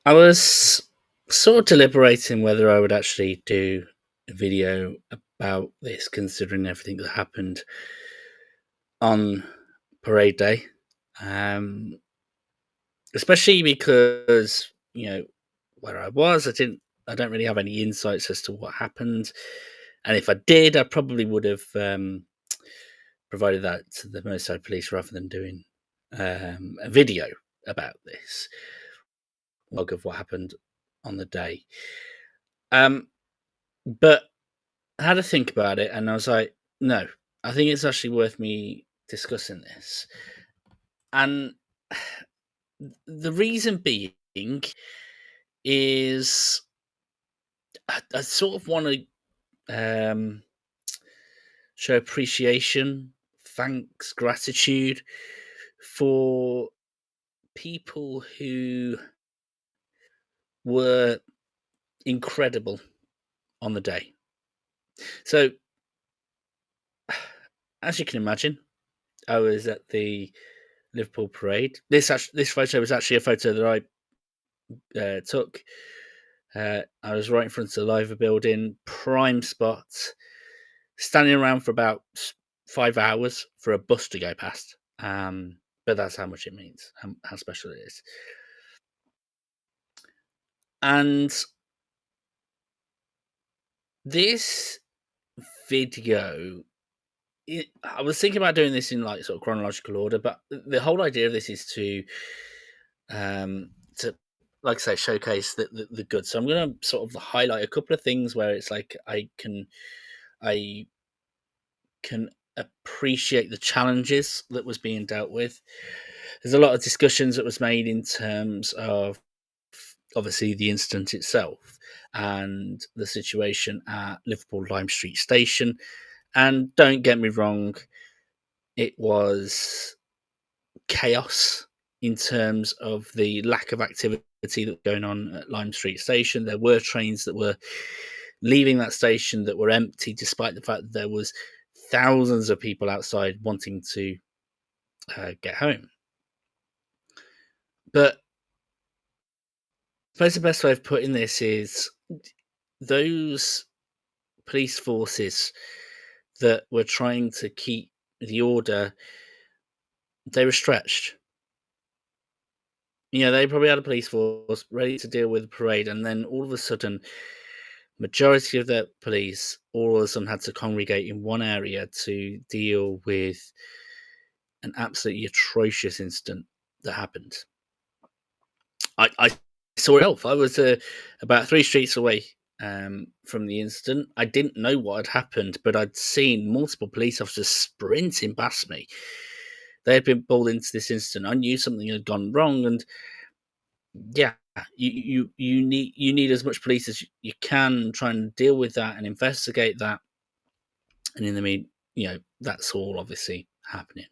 I was sort of deliberating whether I would actually do a video about this, considering everything that happened on parade day. Um, Especially because, where I was, I don't really have any insights as to what happened. And if I did, I probably would have provided that to the Merseyside Police rather than doing a video about this log of what happened on the day. Um, but I had to think about it, and I was like, no, I think it's actually worth me discussing this. And the reason being is I sort of want to show appreciation, thanks, gratitude for people who were incredible on the day. So, as you can imagine, I was at the Liverpool parade. This photo was actually a photo that I took. I was right in front of the Liver building, prime spot, standing around for about 5 hours for a bus to go past. But that's how much it means, how special it is. And this video, I was thinking about doing this in like sort of chronological order, but the whole idea of this is to like I say, showcase the good. So I'm going to sort of highlight a couple of things where it's like I can appreciate the challenges that was being dealt with. There's a lot of discussions that was made in terms of obviously the incident itself and the situation at Liverpool Lime Street Station. And don't get me wrong, it was chaos in terms of the lack of activity that was going on at Lime Street Station. There were trains that were leaving that station that were empty, despite the fact that there was thousands of people outside wanting to get home. But I suppose the best way of putting this is those police forces that were trying to keep the order, they were stretched. They probably had a police force ready to deal with the parade, and then all of a sudden, majority of the police all of a sudden had to congregate in one area to deal with an absolutely atrocious incident that happened. I saw it myself. I was about 3 streets away from the incident. I didn't know what had happened, but I'd seen multiple police officers sprinting past me. They had been pulled into this incident. I knew something had gone wrong, and yeah, you need as much police as you can try and deal with that and investigate that. And in the mean, that's all obviously happening.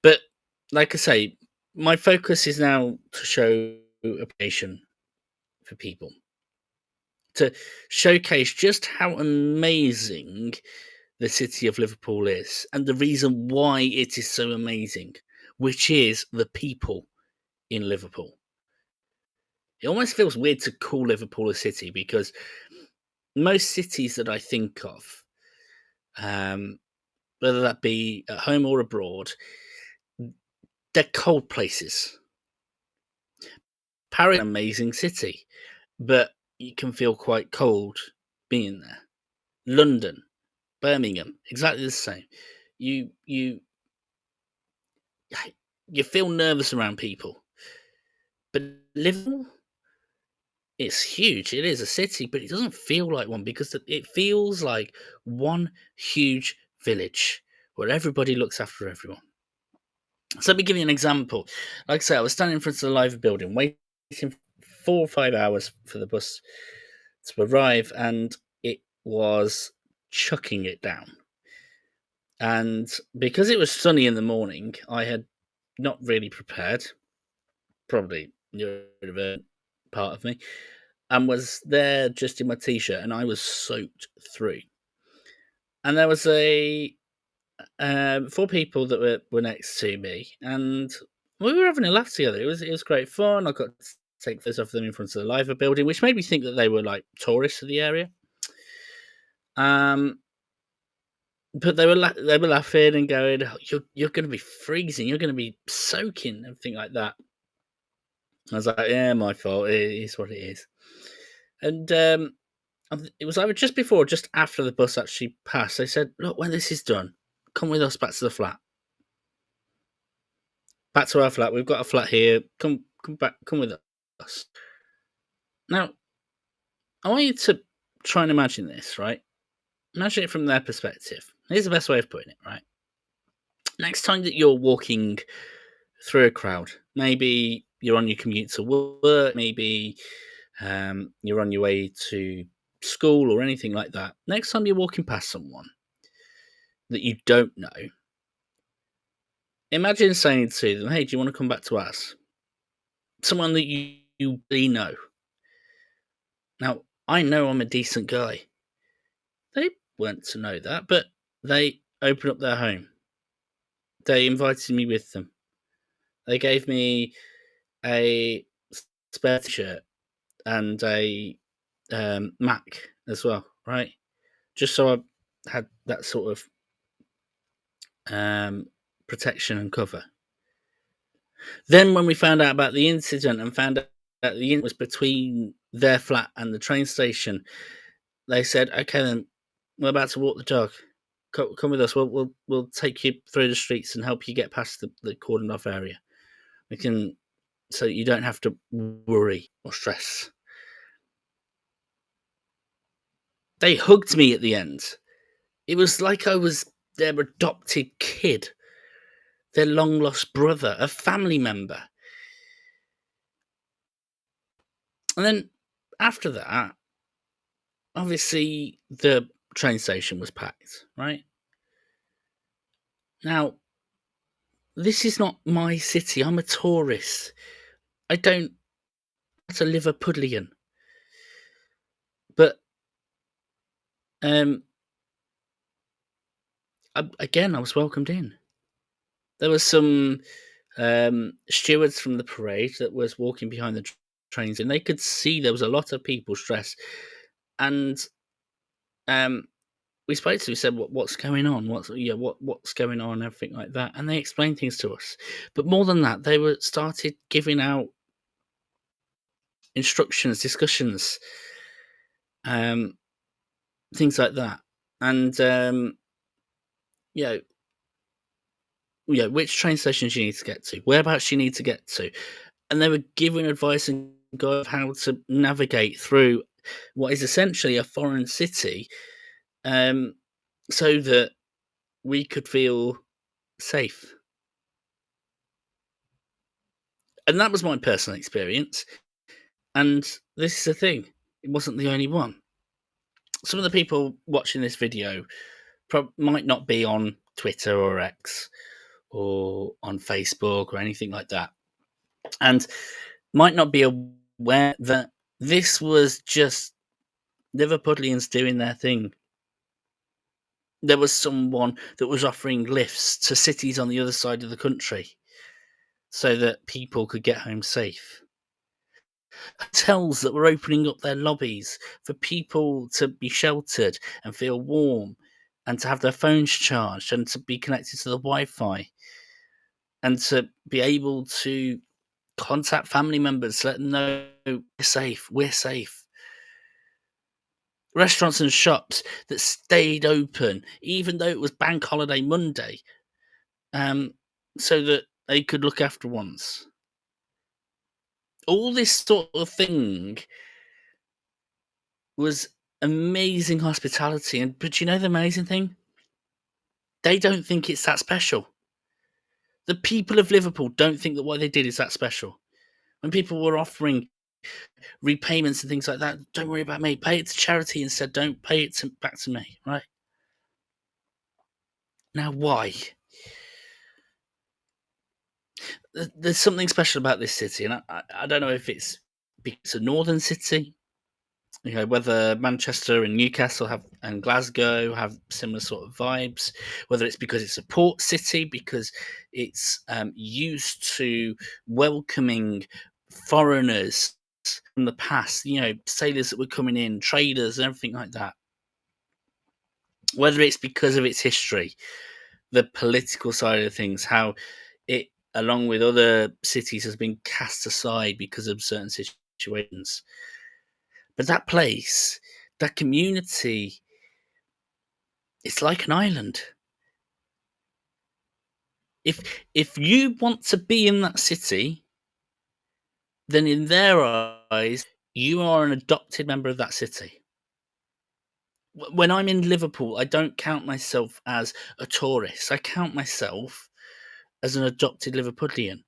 But like I say, my focus is now to show appreciation for people, to showcase just how amazing the city of Liverpool is and the reason why it is so amazing, which is the people in Liverpool. It almost feels weird to call Liverpool a city because most cities that I think of, um, whether that be at home or abroad, they're cold places. Paris is an amazing city, but you can feel quite cold being there. London, Birmingham, exactly the same. You you you feel nervous around people, but Liverpool, it's huge. It is a city, but it doesn't feel like one because it feels like one huge village where everybody looks after everyone. So let me give you an example. Like I say, I was standing in front of the Live building, waiting 4 or 5 hours for the bus to arrive, and it was chucking it down. And because it was sunny in the morning, I had not really prepared, probably neurodivergent part of me, and was there just in my t-shirt, and I was soaked through. And there was a 4 people that were next to me, and we were having a laugh together. It was great fun. I got to take photos of them in front of the Liver building, which made me think that they were like tourists of the area. But they were laughing and going, "Oh, you're going to be freezing. You're going to be soaking," everything like that. I was like, "Yeah, my fault. It is what it is." And it was either just before or just after the bus actually passed. They said, "Look, when this is done, come with us back to the flat. Back to our flat. We've got a flat here. Come back. Come with us." Now, I want you to try and imagine this, right? Imagine it from their perspective. Here's the best way of putting it, right? Next time that you're walking through a crowd, maybe you're on your commute to work, maybe you're on your way to school or anything like that. Next time you're walking past someone that you don't know, imagine saying to them, "Hey, do you want to come back to us?" Someone that you really know. Now, I know I'm a decent guy. They weren't to know that, but they opened up their home. They invited me with them. They gave me a spare t-shirt and a Mac as well, right? Just so I had that sort of protection and cover. Then, when we found out about the incident and found out that the incident was between their flat and the train station, they said, "Okay, then we're about to walk the dog. Come with us. We'll take you through the streets and help you get past the cordoned off area. We can, so you don't have to worry or stress." They hugged me at the end. It was like I was their adopted kid, their long lost brother, a family member. And then after that, obviously the train station was packed, right? Now, this is not my city. I'm a tourist. I don't have to live a Liverpudlian. But again, I was welcomed in. There was some stewards from the parade that was walking behind the trains, and they could see there was a lot of people stressed. And we spoke to them, we said, "What's going on? What's going on?" Everything like that, and they explained things to us. But more than that, they were started giving out instructions, discussions, um, things like that, and you know, which train stations you need to get to, whereabouts you need to get to, and they were giving advice and guide of how to navigate through what is essentially a foreign city, so that we could feel safe. And that was my personal experience. And this is the thing, it wasn't the only one. Some of the people watching this video might not be on Twitter or X or on Facebook or anything like that, and might not be aware that this was just Liverpudlians doing their thing. There was someone that was offering lifts to cities on the other side of the country so that people could get home safe. Hotels that were opening up their lobbies for people to be sheltered and feel warm and to have their phones charged and to be connected to the Wi-Fi and to be able to contact family members, let them know we're safe, we're safe. Restaurants and shops that stayed open even though it was Bank Holiday Monday, so that they could look after ones. All this sort of thing was amazing hospitality, but you know the amazing thing? They don't think it's that special. The people of Liverpool don't think that what they did is that special. When people were offering repayments and things like that, don't worry about me. Pay it to charity instead. Don't pay it back to me, right? Now, why? There's something special about this city, and I don't know if it's because it's a northern city. Whether Manchester and Newcastle and Glasgow have similar sort of vibes, whether it's because it's a port city, because it's used to welcoming foreigners from the past, sailors that were coming in, traders, and everything like that. Whether it's because of its history, the political side of things, how it, along with other cities, has been cast aside because of certain situations. But that place, that community, it's like an island. If you want to be in that city, then in their eyes, you are an adopted member of that city. When I'm in Liverpool, I don't count myself as a tourist. I count myself as an adopted Liverpudlian.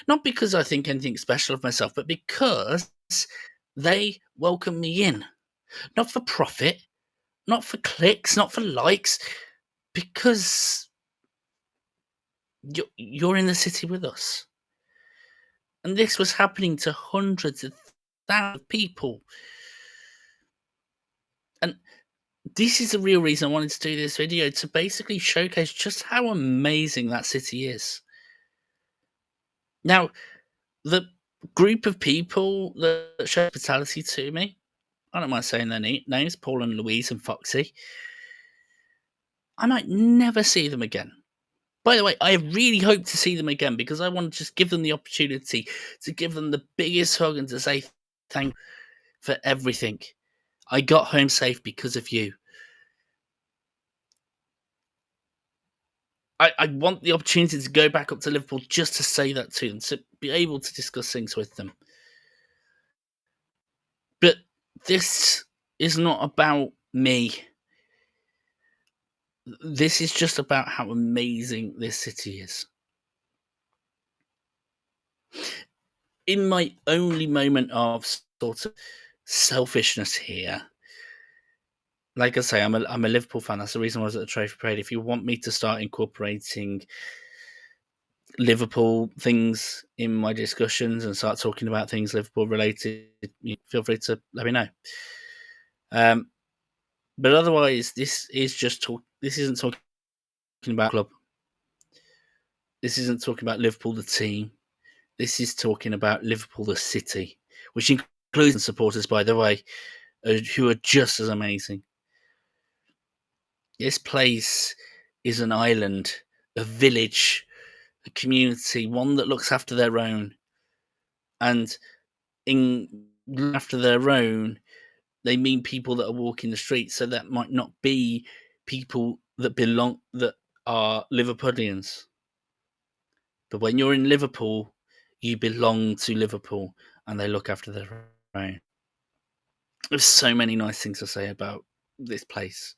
Not because I think anything special of myself, but because they welcome me in. Not for profit, not for clicks, not for likes, because you're in the city with us. And this was happening to hundreds of thousands of people. And this is the real reason I wanted to do this video, to basically showcase just how amazing that city is. Now, the group of people that show hospitality to me, I don't mind saying their names, Paul and Louise and Foxy. I might never see them again. By the way, I really hope to see them again, because I want to just give them the opportunity to give them the biggest hug and to say thank you for everything. I got home safe because of you. I want the opportunity to go back up to Liverpool just to say that to them, to be able to discuss things with them. But this is not about me. This is just about how amazing this city is. In my only moment of sort of selfishness here, like I say, I'm a Liverpool fan. That's the reason I was at the Trophy Parade. If you want me to start incorporating Liverpool things in my discussions and start talking about things Liverpool related, feel free to let me know. But otherwise, this is just talk. This isn't talking about club. This isn't talking about Liverpool the team. This is talking about Liverpool the city, which includes supporters, by the way, who are just as amazing. This place is an island, a village, a community, one that looks after their own. And in after their own, they mean people that are walking the streets. So that might not be people that are Liverpudlians. But when you're in Liverpool, you belong to Liverpool, and they look after their own. There's so many nice things to say about this place.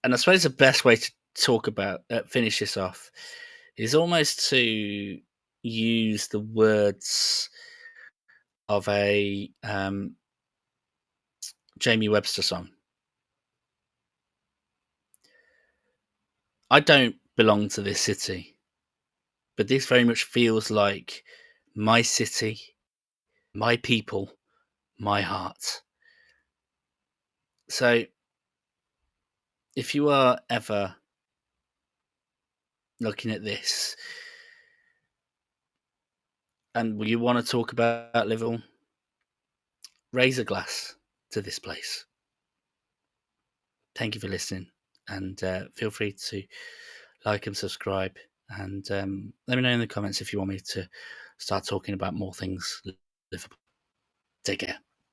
And I suppose the best way to talk about finish this off is almost to use the words of a Jamie Webster song. I don't belong to this city, but this very much feels like my city, my people, my heart. So if you are ever looking at this and you want to talk about Liverpool, raise a glass to this place. Thank you for listening, and feel free to like and subscribe, and let me know in the comments if you want me to start talking about more things Liverpool. Take care.